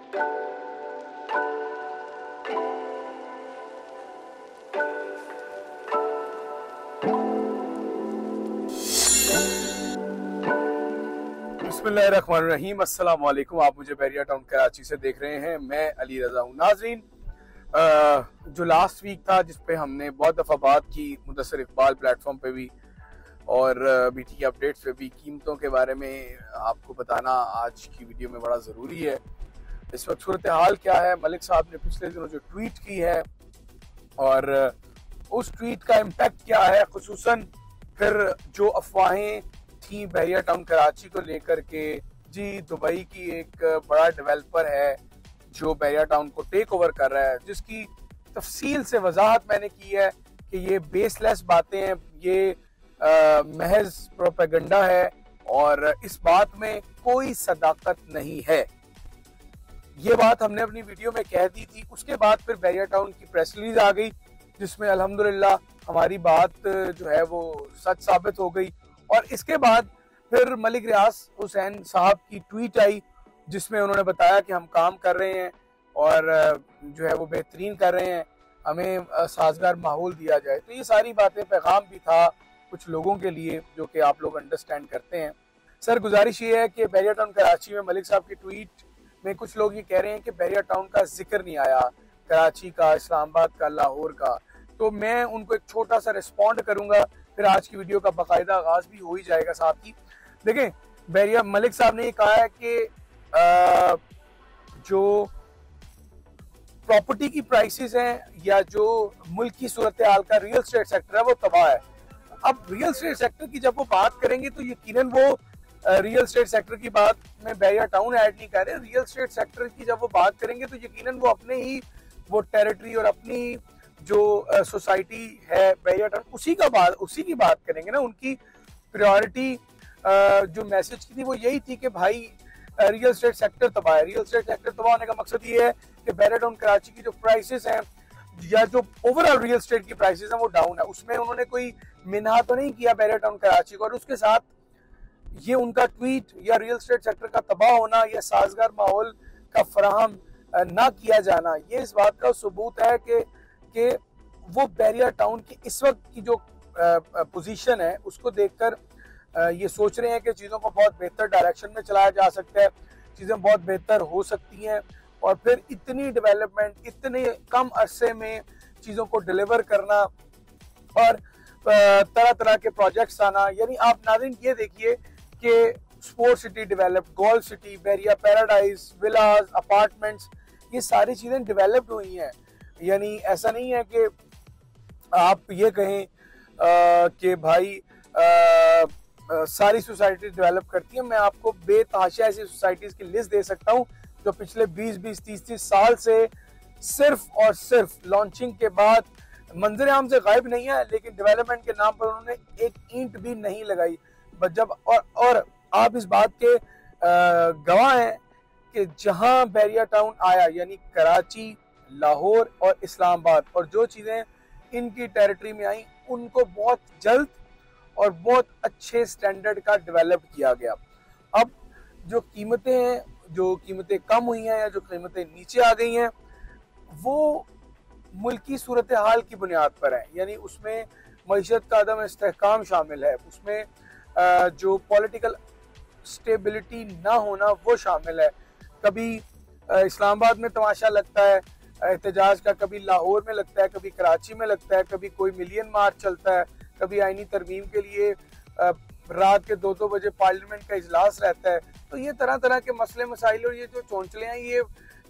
बिस्मिल्लाहिर्रहमानिर्रहीम। अस्सलाम वालेकुम। आप मुझे बैरिया टाउन कराची से देख रहे हैं। मैं अली रजा हूँ। नाजरीन, जो लास्ट वीक था जिस पे हमने बहुत दफ़ा बात की मुदस्सिर इकबाल प्लेटफॉर्म पे भी और बीटी अपडेट्स पे भी, कीमतों के बारे में आपको बताना आज की वीडियो में बड़ा ज़रूरी है। इस वक्त सूरत हाल क्या है, मलिक साहब ने पिछले दिनों जो ट्वीट की है और उस ट्वीट का इम्पैक्ट क्या है, खुसूसन फिर जो अफवाहें थी बैरिया टाउन कराची को लेकर के। जी, दुबई की एक बड़ा डेवलपर है जो बैरिया टाउन को टेक ओवर कर रहा है, जिसकी तफसील से वजाहत मैंने की है कि ये बेसलेस बातें हैं, ये महज प्रोपेगेंडा है और इस बात में कोई सदाकत नहीं है। ये बात हमने अपनी वीडियो में कह दी थी। उसके बाद फिर बैरिया टाउन की प्रेस रिलीज आ गई जिसमें अल्हम्दुलिल्लाह हमारी बात जो है वो सच साबित हो गई। और इसके बाद फिर मलिक रियाज हुसैन साहब की ट्वीट आई जिसमें उन्होंने बताया कि हम काम कर रहे हैं और जो है वो बेहतरीन कर रहे हैं, हमें साजगार माहौल दिया जाए। तो ये सारी बातें, पैगाम भी था कुछ लोगों के लिए जो कि आप लोग अंडरस्टैंड करते हैं। सर, गुजारिश ये है कि बैरिया टाउन कराची में मलिक साहब की ट्वीट में कुछ लोग ये कह रहे हैं कि बैरिया टाउन का जिक्र नहीं आया, कराची का, इस्लामाबाद का, लाहौर का। तो मैं उनको एक छोटा सा रिस्पॉन्ड करूंगा, फिर आज की वीडियो का बाकायदा आगाज भी हो ही जाएगा साथ ही। देखें, बैरिया मलिक साहब ने ये कहा है कि जो प्रॉपर्टी की प्राइसेस हैं या जो मुल्क की सूरत हाल का रियल एस्टेट सेक्टर है वो तबाह है। अब रियल एस्टेट सेक्टर की जब वो बात करेंगे तो यकीनन वो रियल एस्टेट सेक्टर की बात में बैरिया टाउन ऐड नहीं कर रहे। रियल एस्टेट सेक्टर की जब वो बात करेंगे तो यकीनन वो अपने ही वो टेरिटरी और अपनी जो सोसाइटी है बैरिया टाउन उसी की बात करेंगे ना। उनकी प्रायोरिटी जो मैसेज की थी वो यही थी कि भाई रियल एस्टेट सेक्टर तबाह है। रियल एस्टेट सेक्टर तबाह होने का मकसद ये है कि बैरिया टाउन कराची की जो प्राइसेस हैं या जो ओवरऑल रियल एस्टेट की प्राइसेस हैं वो डाउन है। उसमें उन्होंने कोई मिना तो नहीं किया बैरिया टाउन कराची को। और उसके साथ ये उनका ट्वीट या रियल एस्टेट सेक्टर का तबाह होना या साजगार माहौल का फराहम ना किया जाना, ये इस बात का सबूत है कि वो बैरिया टाउन की इस वक्त की जो पोजीशन है उसको देखकर ये सोच रहे हैं कि चीज़ों को बहुत बेहतर डायरेक्शन में चलाया जा सकता है, चीज़ें बहुत बेहतर हो सकती हैं और फिर इतनी डेवलपमेंट, इतने कम अरसे में चीज़ों को डिलीवर करना और तरह तरह के प्रोजेक्ट्स आना। यानी आप नाज़रीन ये देखिए कि sports city develop, golf city, Bahria paradise, villas, apartments, ये सारी चीज़ें डेवलप्ड हुई हैं। यानी ऐसा नहीं है कि आप ये कहें कि भाई सारी सोसाइटी डेवलप करती है। मैं आपको बेतहाशा ऐसी सोसाइटीज की लिस्ट दे सकता हूँ जो पिछले 20-20, 30-30 साल से सिर्फ और सिर्फ लॉन्चिंग के बाद मंजर आम से गायब नहीं है, लेकिन डेवलपमेंट के नाम पर उन्होंने एक ईंट भी नहीं लगाई। जब और आप इस बात के गवाह हैं कि जहां बैरिया टाउन आया, यानी कराची, लाहौर और इस्लामाबाद, और जो चीज़ें इनकी टेरिटरी में आई उनको बहुत जल्द और बहुत अच्छे स्टैंडर्ड का डेवलप किया गया। अब जो कीमतें हैं, जो कीमतें कम हुई हैं या जो कीमतें नीचे आ गई हैं, वो मुल्की सूरत हाल की बुनियाद पर है। यानी उसमें मईशत का अदम इस्तेहकाम शामिल है, उसमें जो पॉलिटिकल स्टेबिलिटी ना होना वो शामिल है। कभी इस्लामाबाद में तमाशा लगता है एहतजाज का, कभी लाहौर में लगता है, कभी कराची में लगता है, कभी कोई मिलियन मार्च चलता है, कभी आईनी तरमीम के लिए रात के 2-2 बजे पार्लियामेंट का इजलास रहता है। तो ये तरह तरह के मसले मसाइल और ये जो चौंचले हैं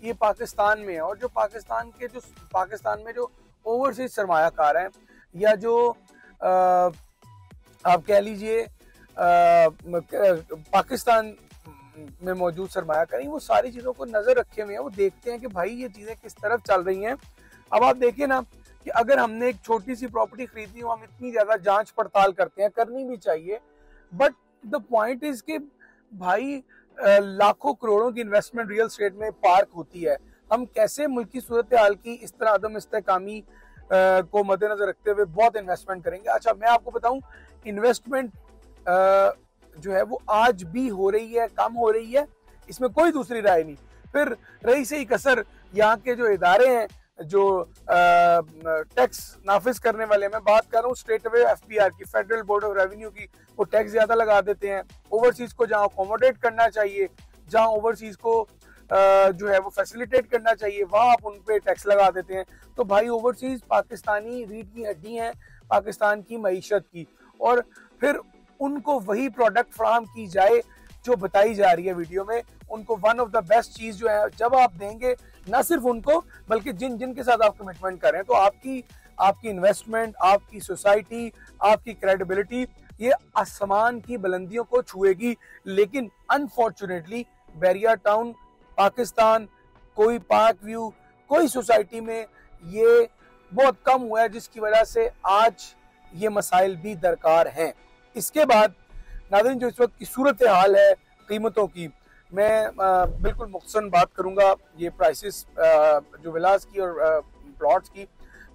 ये पाकिस्तान में है। और जो पाकिस्तान में जो ओवरसीज सरमायाकार हैं या जो आप कह लीजिए पाकिस्तान में मौजूद सरमायाकारी, वो सारी चीज़ों को नज़र रखे हुए हैं। वो देखते हैं कि भाई ये चीज़ें किस तरफ चल रही हैं। अब आप देखिए ना कि अगर हमने एक छोटी सी प्रॉपर्टी खरीदनी हो, हम इतनी ज़्यादा जांच पड़ताल करते हैं, करनी भी चाहिए, बट द पॉइंट इज कि भाई लाखों करोड़ों की इन्वेस्टमेंट रियल एस्टेट में पार्क होती है। हम कैसे मुल्क की सूरत हाल की इस तरह अदम इस्तेहकामी को मद्देनजर रखते हुए बहुत इन्वेस्टमेंट करेंगे। अच्छा, मैं आपको बताऊं, इन्वेस्टमेंट जो है वो आज भी हो रही है, कम हो रही है, इसमें कोई दूसरी राय नहीं। फिर रही सही कसर यहाँ के जो इदारे हैं जो टैक्स नाफिज करने वाले, मैं बात कर रहा हूँ स्टेट अवे FBR की, फेडरल बोर्ड ऑफ रेवेन्यू की, वो टैक्स ज्यादा लगा देते हैं। ओवरसीज को जहाँ अकोमोडेट करना चाहिए, जहाँ ओवरसीज को जो है वो फैसिलिटेट करना चाहिए, वहां आप उन पे टैक्स लगा देते हैं। तो भाई ओवरसीज पाकिस्तानी रीढ़ की हड्डी हैं पाकिस्तान की मईशत की, और फिर उनको वही प्रोडक्ट फराहम की जाए जो बताई जा रही है वीडियो में। उनको वन ऑफ द बेस्ट चीज जो है जब आप देंगे, ना सिर्फ उनको बल्कि जिन जिन के साथ आप कमिटमेंट करें, तो आपकी इन्वेस्टमेंट, आपकी सोसाइटी, आपकी क्रेडिबिलिटी ये आसमान की बुलंदियों को छुएगी। लेकिन अनफॉर्चुनेटली बैरिया टाउन, पाकिस्तान, कोई पार्क व्यू, कोई सोसाइटी में ये बहुत कम हुआ है, जिसकी वजह से आज ये मसाइल भी दरकार हैं। इसके बाद नाज़रीन, जो इस वक्त की सूरत हाल है कीमतों की, मैं बिल्कुल मुख्तसर बात करूंगा ये प्राइसेस जो विलास की और प्लॉट्स की।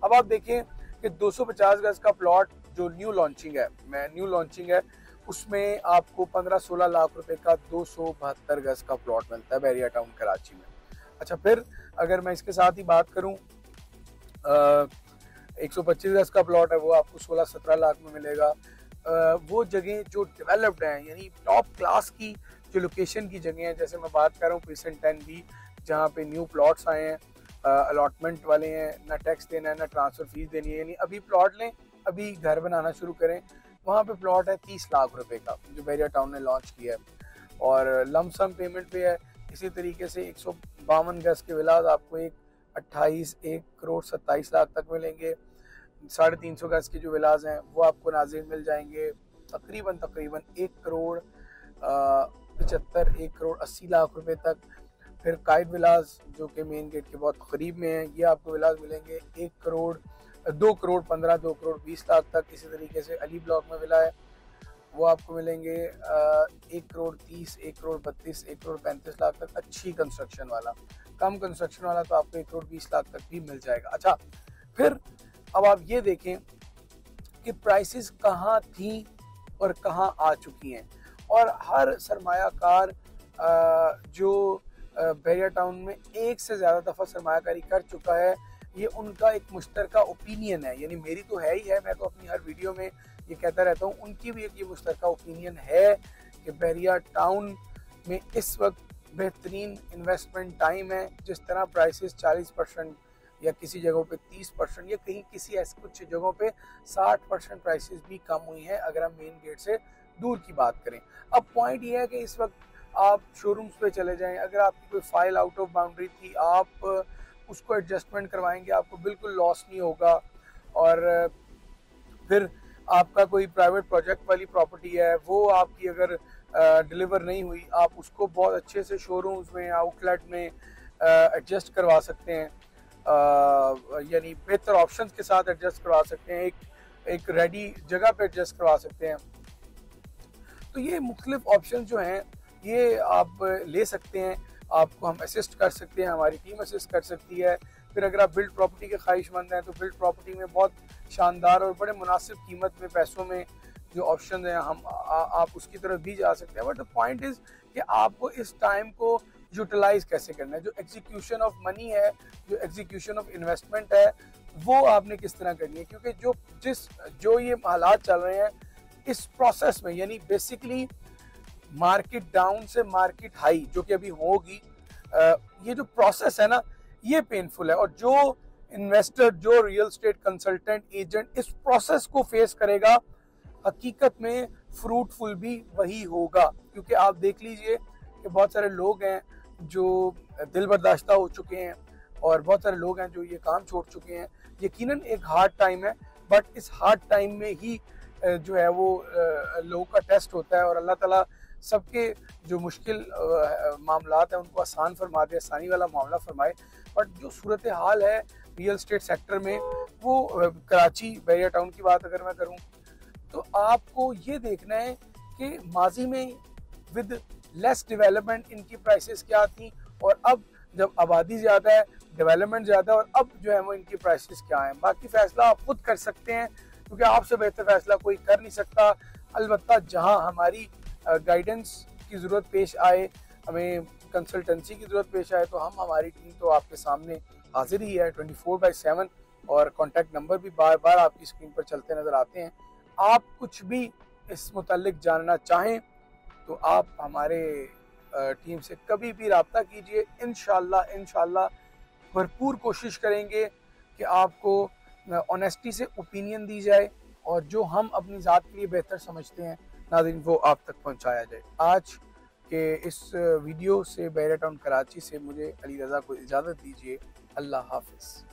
अब आप देखें कि 250 गज का प्लॉट जो न्यू लॉन्चिंग है, उसमें आपको 15-16 लाख रुपए का 272 गज का प्लॉट मिलता है बैरिया टाउन कराची में। अच्छा, फिर अगर मैं इसके साथ ही बात करूं 125 गज का प्लॉट है, वो आपको 16-17 लाख में मिलेगा। वो जगह जो डेवलप्ड हैं, यानी टॉप क्लास की जो लोकेशन की जगह है, जैसे मैं बात कर रहा हूँ प्रीसेंट 10B, जहाँ पे न्यू प्लॉट्स आए हैं, अलॉटमेंट वाले हैं, ना टैक्स देना है ना ट्रांसफर फीस देनी है, यानी अभी प्लॉट लें, अभी घर बनाना शुरू करें। वहाँ पे प्लॉट है 30 लाख रुपए का जो बैरिया टाउन ने लॉन्च किया है, और लमसम पेमेंट पे है। इसी तरीके से 152 गज के विलास आपको 1 करोड़ 27 लाख तक मिलेंगे। 350 गज के जो विलास हैं वो आपको नाज़रीन मिल जाएंगे तकरीबन 1 करोड़ 75, 1 करोड़ 80 लाख रुपए तक। फिर काइट विलास जो कि मेन गेट के बहुत करीब में है, ये आपको विलास मिलेंगे 1 करोड़ 2 करोड़ 15, 2 करोड़ 20 लाख तक। इसी तरीके से अली ब्लॉक में विला है, वो आपको मिलेंगे 1 करोड़ 30, 1 करोड़ 32, 1 करोड़ 35 लाख तक। अच्छी कंस्ट्रक्शन वाला, कम कंस्ट्रक्शन वाला तो आपको 1 करोड़ 20 लाख तक भी मिल जाएगा। अच्छा, फिर अब आप ये देखें कि प्राइसेस कहाँ थी और कहाँ आ चुकी हैं, और हर सरमायाकार जो बैरिया टाउन में एक से ज़्यादा दफ़ा सरमायाकारी कर चुका है, ये उनका एक मुश्तरका ओपिनियन है। यानी मेरी तो है ही है, मैं तो अपनी हर वीडियो में ये कहता रहता हूँ, उनकी भी एक ये मुश्तरका ओपिनियन है कि बैरिया टाउन में इस वक्त बेहतरीन इन्वेस्टमेंट टाइम है। जिस तरह प्राइसेस 40% या किसी जगहों पे 30% या कहीं किसी ऐसे कुछ जगहों पे 60% प्राइसेस भी कम हुई हैं अगर हम मेन गेट से दूर की बात करें। अब पॉइंट ये है कि इस वक्त आप शोरूम्स पे चले जाएं, अगर आपकी कोई फाइल आउट ऑफ बाउंड्री थी, आप उसको एडजस्टमेंट करवाएंगे, आपको बिल्कुल लॉस नहीं होगा। और फिर आपका कोई प्राइवेट प्रोजेक्ट वाली प्रॉपर्टी है, वो आपकी अगर डिलीवर नहीं हुई, आप उसको बहुत अच्छे से शोरूम्स में, आउटलेट में एडजस्ट करवा सकते हैं, यानी बेहतर ऑप्शंस के साथ एडजस्ट करवा सकते हैं, एक रेडी जगह पे एडजस्ट करवा सकते हैं। तो ये मुख्तलिफ ऑप्शन जो हैं ये आप ले सकते हैं, आपको हम असिस्ट कर सकते हैं, हमारी टीम असिस्ट कर सकती है। फिर अगर आप बिल्ड प्रॉपर्टी के ख्वाहिशमंद हैं तो बिल्ड प्रॉपर्टी में बहुत शानदार और बड़े मुनासिब कीमत में पैसों में जो ऑप्शन हैं आप उसकी तरफ भी जा सकते हैं। बट द पॉइंट इज़ कि आपको इस टाइम को यूटिलाइज कैसे करना है, जो एग्जीक्यूशन ऑफ मनी है, जो एग्जीक्यूशन ऑफ इन्वेस्टमेंट है, वो आपने किस तरह करनी है। क्योंकि जो ये हालात चल रहे हैं इस प्रोसेस में, यानी बेसिकली मार्केट डाउन से मार्केट हाई जो कि अभी होगी, ये जो प्रोसेस है ना, ये पेनफुल है। और जो इन्वेस्टर, जो रियल स्टेट कंसल्टेंट, एजेंट इस प्रोसेस को फेस करेगा, हकीकत में फ्रूटफुल भी वही होगा। क्योंकि आप देख लीजिए कि बहुत सारे लोग हैं जो दिल बर्दाश्ता हो चुके हैं, और बहुत सारे लोग हैं जो ये काम छोड़ चुके हैं। यकीनन एक हार्ड टाइम है, बट इस हार्ड टाइम में ही जो है वो लोगों का टेस्ट होता है, और अल्लाह ताला सबके जो मुश्किल मामलात हैं उनको आसान फरमा दे, आसानी वाला मामला फरमाए। बट जो सूरत हाल है रियल स्टेट सेक्टर में, वो कराची बैरिया टाउन की बात अगर मैं करूं तो आपको ये देखना है कि माजी में विद लेस डेवलपमेंट इनकी प्राइसेस क्या थी, और अब जब आबादी ज़्यादा है, डेवलपमेंट ज़्यादा है, और अब जो है वो इनकी प्राइसेस क्या हैं। बाकी फ़ैसला आप खुद कर सकते हैं, क्योंकि आपसे बेहतर फ़ैसला कोई कर नहीं सकता। अलबत्ता जहां हमारी गाइडेंस की ज़रूरत पेश आए, हमें कंसल्टेंसी की ज़रूरत पेश आए तो हमारी टीम तो आपके सामने हाजिर ही है 24/7, और कॉन्टैक्ट नंबर भी बार बार आपकी स्क्रीन पर चलते नज़र आते हैं। आप कुछ भी इस मुतालिक जानना चाहें तो आप हमारे टीम से कभी भी रब्ता कीजिए। इंशाल्लाह भरपूर कोशिश करेंगे कि आपको ऑनेस्टी से ओपिनियन दी जाए और जो हम अपनी ज़ात के लिए बेहतर समझते हैं नाज़रीन वो आप तक पहुंचाया जाए। आज के इस वीडियो से बहरिया टाउन कराची से मुझे अली रज़ा को इजाज़त दीजिए। अल्लाह हाफ़िज़।